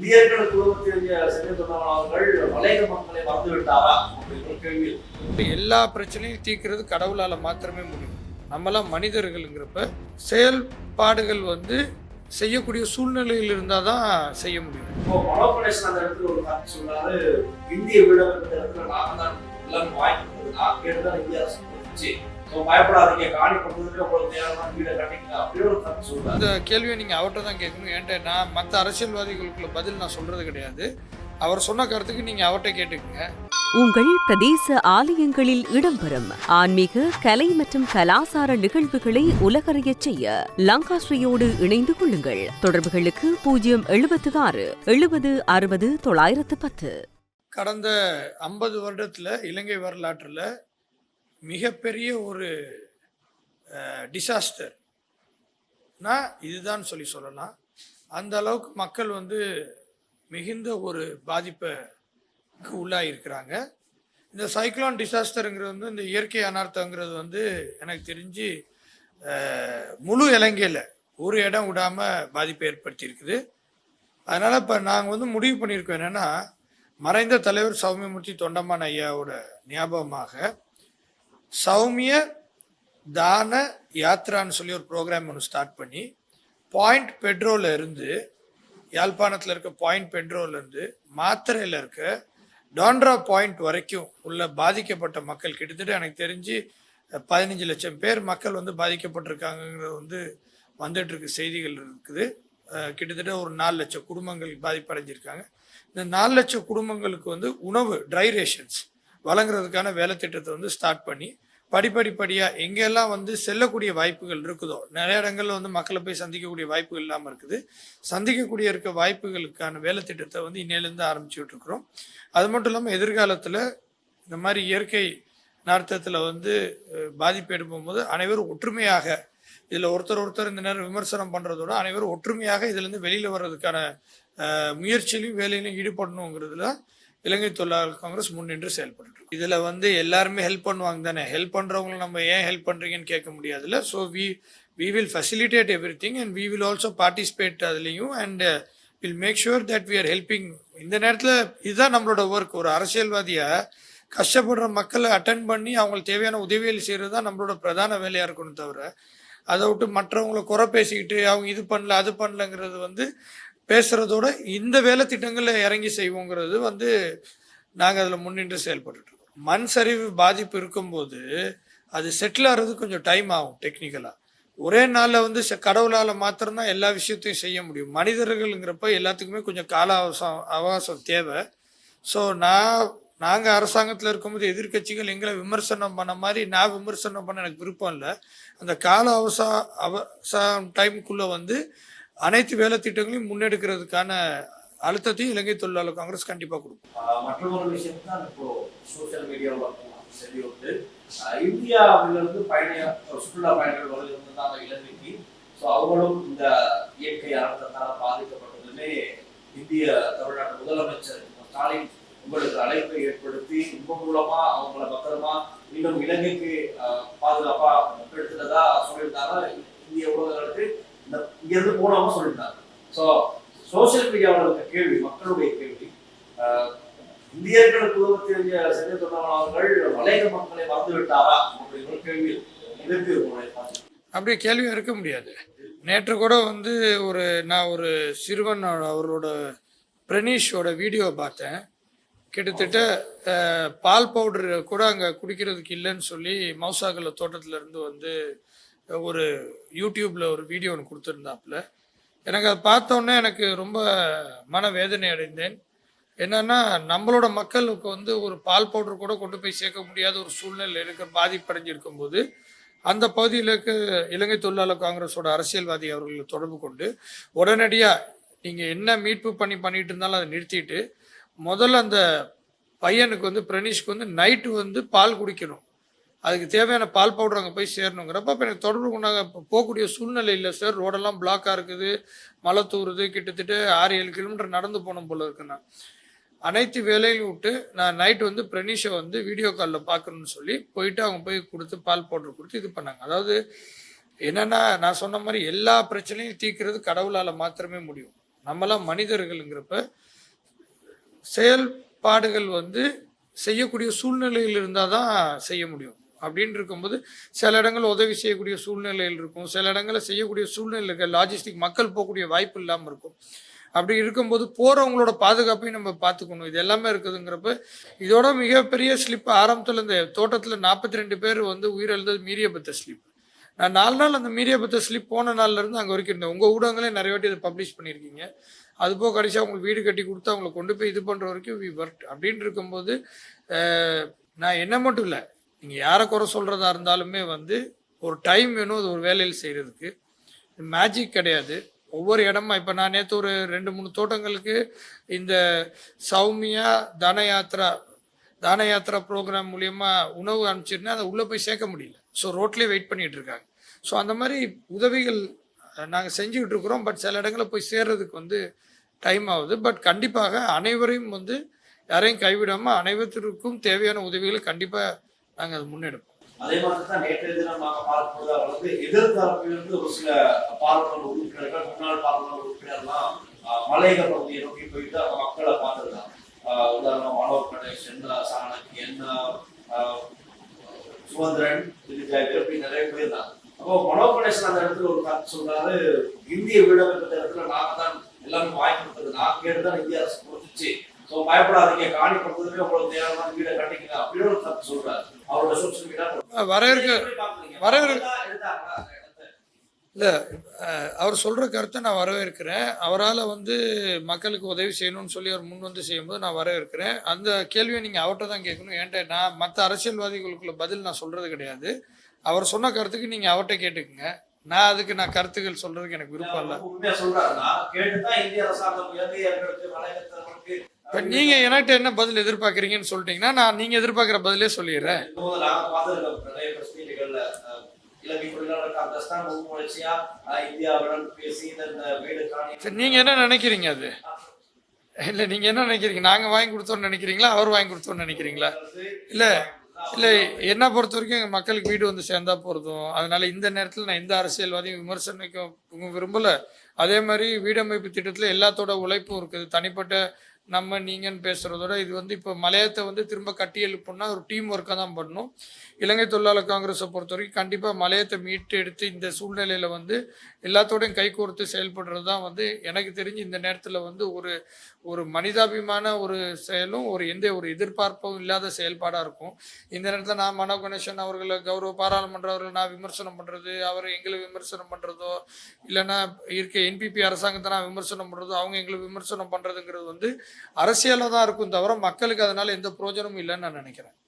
இந்தியர்களுக்கு சென்னை தொண்டர்கள் மலையக மக்களை மறந்து விட்டாரா அப்படிங்கிற கேள்வி. எல்லா பிரச்சனையும் தீர்க்கிறது கடவுளால் மாத்திரமே முடியும். நம்மளாம் மனிதர்கள்ங்கிறப்ப செயல்பாடுகள் செய்யக்கூடிய சூழ்நிலையில் இருந்தால் தான் செய்ய முடியும். இப்போ மனோகணேசன் அந்த இடத்துல ஒரு கருத்து சொன்னாரு, இந்திய வீடர் இந்த இடத்துல நாங்க தான் எல்லாம் வாங்கிட்டு நான் கேட்டுதான் இந்திய அரசு போச்சு, பயப்படாதீங்க, காணி பண்ணுறதுக்கு உங்களுக்கு தேவையான வீடை கட்டிக்கலாம் அப்படின்னு ஒரு கருத்து சொல்றாரு. அந்த கேள்வியை நீங்கள் அவர்கிட்ட தான் கேட்கணும். ஏன்ட்ட நான் மற்ற அரசியல்வாதிகளுக்குள்ள பதில் நான் சொல்றது கிடையாது. அவர் சொன்ன கருத்துக்கு நீங்க அவர்கிட்ட கேட்டுக்கங்க. உங்கள் பிரதேச ஆலயங்களில் இடம்பெறும் ஆன்மீக, கலை மற்றும் கலாசார நிகழ்வுகளை உலகறியச் செய்ய லங்காஸ்ரீயோடு இணைந்து கொள்ளுங்கள். தொடர்புகளுக்கு 076 70 60 910. கடந்த 50 வருடத்துல இலங்கை வரலாற்றில் மிகப்பெரிய ஒரு டிசாஸ்டர்னா இதுதான் சொல்லலாம். அந்த அளவுக்கு மக்கள் மிகுந்த ஒரு பாதிப்புக்கு உள்ளாயிருக்கிறாங்க. இந்த சைக்ளோன் டிசாஸ்டருங்கிறது இந்த இயற்கை அனர்த்தங்கிறது எனக்கு தெரிஞ்சு முழு இலங்கையில் ஒரு இடம் விடாமல் பாதிப்பை ஏற்படுத்தியிருக்குது. அதனால் இப்போ நாங்கள் முடிவு பண்ணியிருக்கோம் என்னென்னா, மறைந்த தலைவர் சௌமியமூர்த்தி தொண்டமான் ஐயாவோட ஞாபகமாக சௌமிய தான யாத்ரான்னு சொல்லி ஒரு ப்ரோக்ராம் ஒன்று ஸ்டார்ட் பண்ணி பாயிண்ட் பெட்ரோல இருந்து, யாழ்ப்பாணத்தில் இருக்க பாயிண்ட் பெட்ரோல இருந்து மாத்திரையில் இருக்க டான்ட்ரா பாயிண்ட் வரைக்கும் உள்ள பாதிக்கப்பட்ட மக்கள் கிட்டத்தட்ட எனக்கு தெரிஞ்சு 15 லட்சம் பேர் மக்கள் பாதிக்கப்பட்டிருக்காங்கிறது வந்துட்டு இருக்கு செய்திகள் இருக்குது. கிட்டத்தட்ட ஒரு 4 லட்சம் குடும்பங்கள் பாதிப்படைஞ்சிருக்காங்க. இந்த 4 லட்சம் குடும்பங்களுக்கு உணவு ட்ரை ரேஷன்ஸ் வழங்குறதுக்கான வேலை திட்டத்தை ஸ்டார்ட் பண்ணி படிப்படியாக எங்கெல்லாம் செல்லக்கூடிய வாய்ப்புகள் இருக்குதோ, நிறைய இடங்கள்ல மக்களை போய் சந்திக்கக்கூடிய வாய்ப்புகள் இல்லாமல் இருக்குது, சந்திக்கக்கூடிய இருக்க வாய்ப்புகளுக்கான வேலை திட்டத்தை இன்னையிலேருந்து ஆரம்பிச்சுட்டு இருக்கிறோம். அது மட்டும் இல்லாமல் எதிர்காலத்தில் இந்த மாதிரி இயற்கை நார்த்தத்தில் பாதிப்பு எடுக்கும்போது அனைவரும் ஒற்றுமையாக, இதில் ஒருத்தர் இந்த நேரம் விமர்சனம் பண்ணுறதோட அனைவரும் ஒற்றுமையாக இதுலேருந்து வெளியில் வர்றதுக்கான முயற்சியிலையும் வேலையிலையும் ஈடுபடணுங்கிறதுல இலங்கை தொழிலாளர் காங்கிரஸ் முன்னின்று செயல்பட்டு இதில் எல்லாருமே ஹெல்ப் பண்ணுவாங்க தானே. ஹெல்ப் பண்ணுறவங்களை நம்ம ஏன் ஹெல்ப் பண்ணுறீங்கன்னு கேட்க முடியாதுல்ல. So we will facilitate everything and we will also participate அதுலேயும் and will make sure that we are helping. இந்த நேரத்தில் இதுதான் நம்மளோட ஒர்க். ஒரு அரசியல்வாதியாக கஷ்டப்படுற மக்களை அட்டென்ட் பண்ணி அவங்களுக்கு தேவையான உதவிகள் செய்கிறது தான் நம்மளோட பிரதான வேலையாக இருக்கணும். தவிர அதை விட்டு மற்றவங்களை குறை பேசிக்கிட்டு அவங்க இது பண்ணல அது பண்ணலங்கிறது பேசுறதோட இந்த வேலை திட்டங்களில் இறங்கி செய்வோங்கிறது நாங்கள் அதில் முன்னின்று செயல்பட்டு இருக்கோம். மண் சரிவு பாதிப்பு இருக்கும்போது அது செட்டில் ஆகிறது கொஞ்சம் டைம் ஆகும். டெக்னிக்கலாக ஒரே நாளில் கடவுளால் மாத்திரம்தான் எல்லா விஷயத்தையும் செய்ய முடியும். மனிதர்கள்ங்கிறப்ப எல்லாத்துக்குமே கொஞ்சம் கால அவகாசம் தேவை. ஸோ நாங்கள் அரசாங்கத்தில் இருக்கும்போது எதிர்கட்சிகள் எங்களை விமர்சனம் பண்ண மாதிரி நான் விமர்சனம் பண்ண எனக்கு விருப்பம் இல்லை. அந்த கால அவசானம் டைமுக்குள்ளே அனைத்து வேலை திட்டங்களையும் முன்னெடுக்கிறதுக்கான அழுத்தத்தையும் இலங்கை தொழிலாளர் காங்கிரஸ் கண்டிப்பாக கொடுக்கும். மற்றொரு விஷயம் தான் இப்போ சோசியல் மீடியாவில் செய்தி வந்து இந்தியாவிலிருந்து சுற்றுலா பயணிகள் வருகிறாங்க இலங்கைக்கு. ஸோ அவங்களும் இந்த இயற்கை அனர்த்தத்தால் பாதிக்கப்பட்டதுமே இந்திய தமிழ்நாடு முதலமைச்சர் ஸ்டாலின் உங்களுக்கு அழைப்பை ஏற்படுத்தி உங்க மூலமா அவங்கள பத்திரமா இன்னும் இலங்கைக்கு பாதுகாப்பா எடுத்துட்டதா சொல்லியிருந்தாங்க. இந்திய ஊடகங்களுக்கு இங்கிருந்து போனவங்க சொல்லியிருந்தாங்க. ஸோ சோசியல் மீடியாவில் இருக்க கேள்வி, மக்களுடைய கேள்வி, இந்தியர்களுக்கு சென்னை தொண்டர்கள் மலையக மக்களை மறந்து விட்டாரா அப்படிங்கிற கேள்வி இருக்கு. அப்படியே கேள்வியும் இருக்க முடியாது. நேற்று கூட நான் ஒரு சிறுவன் அவரோட பிரணீஷோட வீடியோ பார்த்தேன். கிட்டத்தட்ட பால் பவுடர் கூட அங்கே குடிக்கிறதுக்கு இல்லைன்னு சொல்லி மௌசாகல தோட்டத்தில் இருந்து ஒரு யூடியூப்பில் ஒரு வீடியோ ஒன்று கொடுத்துருந்தாப்புல. எனக்கு அதை பார்த்தோன்னே எனக்கு ரொம்ப மனவேதனை அடைந்தேன். என்னன்னா, நம்மளோட மக்களுக்கு ஒரு பால் பவுடர் கூட கொண்டு போய் சேர்க்க முடியாத ஒரு சூழ்நிலை பாதிப்படைஞ்சிருக்கும் போது அந்த பகுதியில் இருக்க இலங்கை தொழிலாளர் காங்கிரஸோட அரசியல்வாதி அவர்களை தொடர்பு கொண்டு உடனடியாக நீங்கள் என்ன மீட்பு பண்ணிட்டு இருந்தாலும் அதை நிறுத்திட்டு முதல்ல அந்த பையனுக்கு பிரணீஷ்க்கு நைட்டு பால் குடிக்கணும், அதுக்கு தேவையான பால் பவுடர் அங்கே போய் சேரணுங்கிறப்ப இப்போ எனக்கு தொடர்பு கொண்டாங்க. இப்போ போகக்கூடிய சூழ்நிலை இல்லை சார், ரோடெல்லாம் பிளாக்காக இருக்குது, மழை தூருது, கிட்டத்தட்ட 6-7 கிலோமீட்டர் நடந்து போகணும் போல இருக்குண்ணா. அனைத்து வேலையும் விட்டு நான் நைட்டு பிரணீஷை வீடியோ காலில் பார்க்கணுன்னு சொல்லி போயிட்டு அவங்க போய் கொடுத்து பால் பவுடர் கொடுத்து இது பண்ணாங்க. அதாவது என்னென்னா, நான் சொன்ன மாதிரி எல்லா பிரச்சனையும் தீர்க்கிறது கடவுளால் மாத்திரமே முடியும். நம்மளாம் மனிதர்களுங்கிறப்ப செயல்பாடுகள் வந்து செய்யக்கூடிய சூழ்நிலையில் இருந்தால் தான் செய்ய முடியும். அப்படின்னு இருக்கும்போது சில இடங்கள் உதவி செய்யக்கூடிய சூழ்நிலையில் இருக்கும், சில இடங்களில் செய்யக்கூடிய சூழ்நிலைகள் லாஜிஸ்டிக் மக்கள் போகக்கூடிய வாய்ப்பு இல்லாமல் இருக்கும். அப்படி இருக்கும்போது போகிறவங்களோட பாதுகாப்பையும் நம்ம பார்த்துக்கணும். இது எல்லாமே இருக்குதுங்கிறப்ப இதோட மிகப்பெரிய ஸ்லிப் ஆரம்பத்தில் இந்த தோட்டத்தில் 42 பேர் வந்து உயிரிழந்தது மீரியபத்த ஸ்லிப். நான் 4 நாள் அந்த மீரியபத்த ஸ்லிப் போன நாள்லேருந்து அங்கே வரைக்கும் இருந்தேன். உங்கள் ஊடகங்களே நிறைய வாட்டி இதை பப்ளிஷ் பண்ணியிருக்கீங்க. அதுபோக கடைசியாக அவங்களுக்கு வீடு கட்டி கொடுத்து அவங்களை கொண்டு போய் இது பண்ணுற வரைக்கும் வி ஒர்க். அப்படின்னு இருக்கும்போது நான் என்ன மட்டும் இல்லை, நீங்கள் யாரை குறை சொல்கிறதா இருந்தாலுமே வந்து ஒரு டைம் வேணும் அது ஒரு வேலையில் செய்கிறதுக்கு. மேஜிக் கிடையாது. ஒவ்வொரு இடமா இப்போ நான் நேற்று ஒரு 2-3 தோட்டங்களுக்கு இந்த சௌமியா தான யாத்திரா ப்ரோக்ராம் மூலியமா உணவு அனுப்பிச்சிருந்தேன். அதை உள்ளே போய் சேர்க்க முடியல. ஸோ ரோட்லேயே வெயிட் பண்ணிட்டு இருக்காங்க. ஸோ அந்த மாதிரி உதவிகள் நாங்கள் செஞ்சுக்கிட்டு இருக்கிறோம். பட் சில இடங்களில் போய் சேர்றதுக்கு வந்து டைம் ஆகுது. பட் கண்டிப்பாக அனைவரையும் வந்து யாரையும் கைவிடாமல் அனைவருக்கும் தேவையான உதவிகளை கண்டிப்பாக நாங்கள் அதை முன்னெடுப்போம். அதே மாதிரி தான் நேற்றைய தினம் நாங்கள் பார்க்கும்போது அவர் வந்து எதிர்த்தரப்பிலிருந்து ஒரு சில பார்லமெண்ட் உறுப்பினர்கள், முன்னாள் பார்லமெண்ட் உறுப்பினர்லாம் மலையக பகுதியை நோக்கி போயிட்டு அந்த மக்களை பார்த்துருக்காங்க. உதாரணம் மனோர் கணேசன், சாணக்கியன், சுமந்திரன், இப்படி நிறைய பேர் இருந்தாங்க. அப்போ மனோர் கணேசன் அந்த இடத்துல ஒரு கருத்து சொல்றாரு, இந்திய வீடமைப்பு இடத்துல நாங்க தான் எல்லாமே வாங்கி கொடுத்தது, நான் கேட்டுதான் இந்திய அரசு கொடுத்துச்சு, ஸோ பயப்படாதீங்க, காணி கொடுத்ததுமே உங்களுக்கு தேவையான வீடை கட்டிக்கங்க அப்படின்னு ஒரு கருத்து சொல்றாரு. அவரோட சோசியல் மீடியா வரவேற்க இல்லை, அவர் சொல்கிற கருத்தை நான் வரவேற்கிறேன். அவரால் வந்து மக்களுக்கு உதவி செய்யணும்னு சொல்லி அவர் முன் வந்து செய்யும்போது நான் வரவேற்கிறேன். அந்த கேள்வியை நீங்கள் அவர்கிட்ட தான் கேட்கணும். ஏன்ட்ட நான் மற்ற அரசியல்வாதிகளுக்குள்ள பதில் நான் சொல்கிறது கிடையாது. அவர் சொன்ன கருத்துக்கு நீங்கள் அவர்கிட்ட கேட்டுக்குங்க. நான் அதுக்கு கருத்துக்கள் சொல்கிறதுக்கு எனக்கு விருப்பம் இல்லை. இப்போ நீங்கள் என்கிட்ட என்ன பதில் எதிர்பார்க்குறீங்கன்னு சொல்லிட்டீங்கன்னா நான் நீங்கள் எதிர்பார்க்குற பதிலே சொல்லிடுறேன். நீங்க என்ன நினைக்கிறீங்க? அது இல்ல, நீங்க என்ன நினைக்கிறீங்க? நாங்க வாங்கி கொடுத்தோம்னு நினைக்கிறீங்களா, அவர் வாங்கி கொடுத்தோம்னு நினைக்கிறீங்களா? இல்ல இல்ல, என்ன பொறுத்த வரைக்கும் எங்க மக்களுக்கு வீடு வந்து சேர்ந்தா போறதும். அதனால இந்த நேரத்தில் நான் எந்த அரசியல்வாதியும் விமர்சனிக்க விரும்பல. அதே மாதிரி வீடமைப்பு திட்டத்தில் எல்லாத்தோட உழைப்பும் இருக்குது. தனிப்பட்ட நம்ம நீங்கன்னு பேசுறதோட இது வந்து இப்போ மலையத்தை வந்து திரும்ப கட்டி எழுப்புனா ஒரு டீம் ஒர்க்காக தான் பண்ணணும். இலங்கை தொழிலாளர் காங்கிரஸை பொறுத்த வரைக்கும் கண்டிப்பாக மலையத்தை மீட்டு எடுத்து இந்த சூழ்நிலையில் வந்து எல்லாத்தோடையும் கைகோர்த்து செயல்படுறது தான் வந்து எனக்கு தெரிஞ்சு இந்த நேரத்தில் வந்து ஒரு மனிதாபிமான ஒரு செயலும் எந்த ஒரு எதிர்பார்ப்பும் இல்லாத செயல்பாடாக இருக்கும். இந்த நேரத்தில் நான் மனோ கணேசன் அவர்களை பாராளுமன்ற அவர்களை நான் விமர்சனம் பண்ணுறது, அவர் எங்களை விமர்சனம் பண்ணுறதோ, இல்லைன்னா இருக்க என்பிபி அரசாங்கத்தை நான் விமர்சனம் பண்ணுறதோ, அவங்க எங்களை விமர்சனம் பண்ணுறதுங்கிறது வந்து அரசியலாக தான் இருக்கும் தவிர மக்களுக்கு அதனால எந்த பிரயோஜனமும் இல்லைன்னு நான் நினைக்கிறேன்.